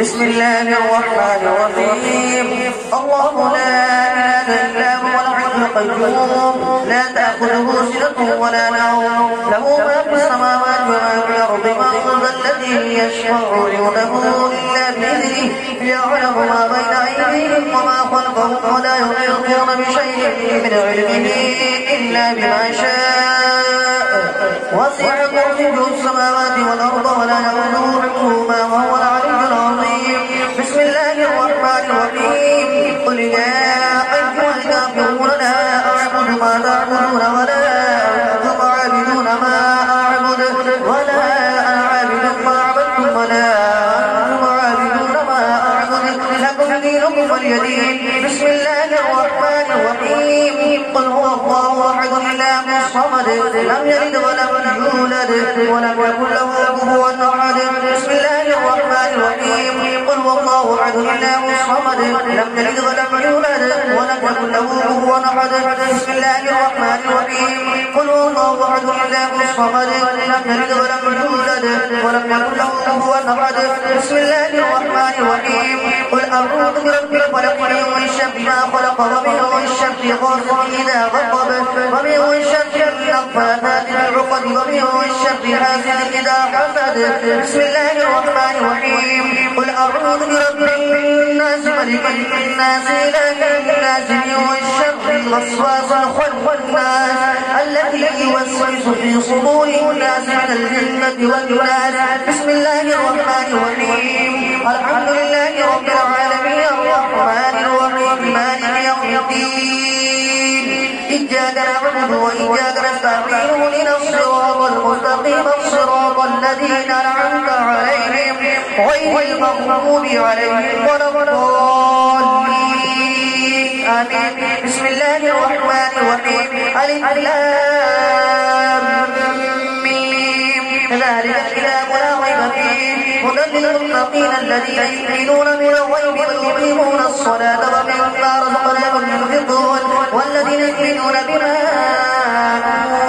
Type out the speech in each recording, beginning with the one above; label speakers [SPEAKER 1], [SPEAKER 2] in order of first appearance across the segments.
[SPEAKER 1] بسم الله الرحمن الرحيم. الله لا إله إلا هو الحي القيوم لا تأخذه سنة ولا نوم له ما في السماوات وما في الأرض من ذا الذي يشفع عنده إلا بإذنه يعلم ما بين أيديهم وما خلفهم ولا يحيطون بشيء من علمه إلا بما شاء وسع كرسيه السماوات والأرض ولا يؤوده حفظهما وهو العلي العظيم. بسم الله الرحمن الرحيم. قل يا أيها الكافرون لا أعبد ما تعبدون ولا أنتم عابدون ما أعبد ولا أنا عابد ما عبدتم ولا أنتم عابدون ما أعبد لكم دينكم ولي دين. بسم الله الرحمن الرحيم. قل هو الله أحد الله الصمد لم يلد ولم يولد ولم يكن له كفوا أحد. بسم الله الرحمن الرحيم. قل هو الله أحد الله الصمد لم يلد ولم يولد ولم يكن له كفوا أحد. بسم الله الرحمن الرحيم. قل هو الله أحد الله الصمد لم يلد ولم يولد ولم يكن له كفوا أحد. بسم الله الرحمن الرحيم. قل أعوذ برب الفلق من شر ما خلق ومن شر غاسق إذا وقب ومن شر النفاثات في العقد ومن شر حاسد إذا حسد. بسم الله الرحمن الرحيم. قل أعوذ برب الناس ملك الناس إله الناس من شر الوسواس الخناس الذي يوسوس في صدور الناس من الجنة والناس. بسم الله الرحمن الرحيم. الحمد لله رب العالمين الرحمن الرحيم مالك يوم الدين إياك نعبد وإياك نستعين اهدنا الصراط المستقيم الصراط الذين أنعمت عليهم غير المغضوب عليهم ولا الضالين آمين. بسم الله الرحمن الرحيم. ألف لام ميم ذلك الكتاب لا ريب فيه هدى للمتقين الذين يؤمنون بالغيب ويقيمون الصلاة ومما رزقناهم ينفقون والذين يؤمنون بما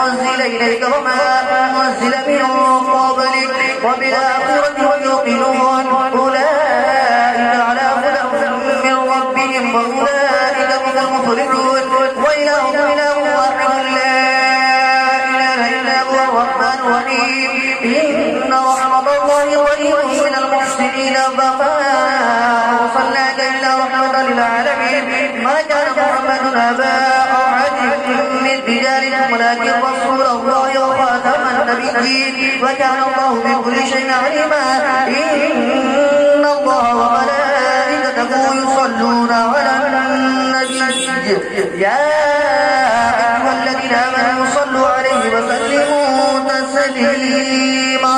[SPEAKER 1] أنزل إليك وما أنزل من قبلك وبالآخرة هم يوقنون أولئك على هدى من ربهم وأولئك هم المفلحون. وإلهكم إله واحد لا إله إلا هو الرحمن الرحيم. إن رحمة الله قريب من المحسنين فما أرسلناك إلا رحمة للعالمين. ما كان محمد أبا أحد من رجالكم ولكن رسول الله وخاتم النبيين وكان الله بكل شيء عليما. إن الله وملائكته يصلون على النبي يا أيها الذين آمنوا صلوا عليه وسلموا تسليما.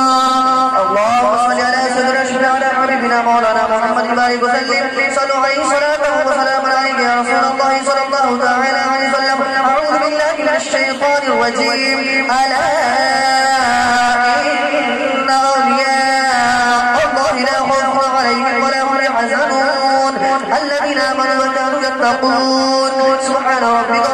[SPEAKER 1] اللهم صل على سيدنا شفيعنا حبيبنا مولانا محمد وآله وسلم. صلوا عليه صلاة وسلام عليك يا رسول الله صلى الله تعالى عليه وسلم. أعوذ بالله من الشيطان الرجيم. ألا إن أولياء الله لا خوف عليهم ولا هم يحزنون الذين آمنوا وكانوا يتقون. سبحان ربك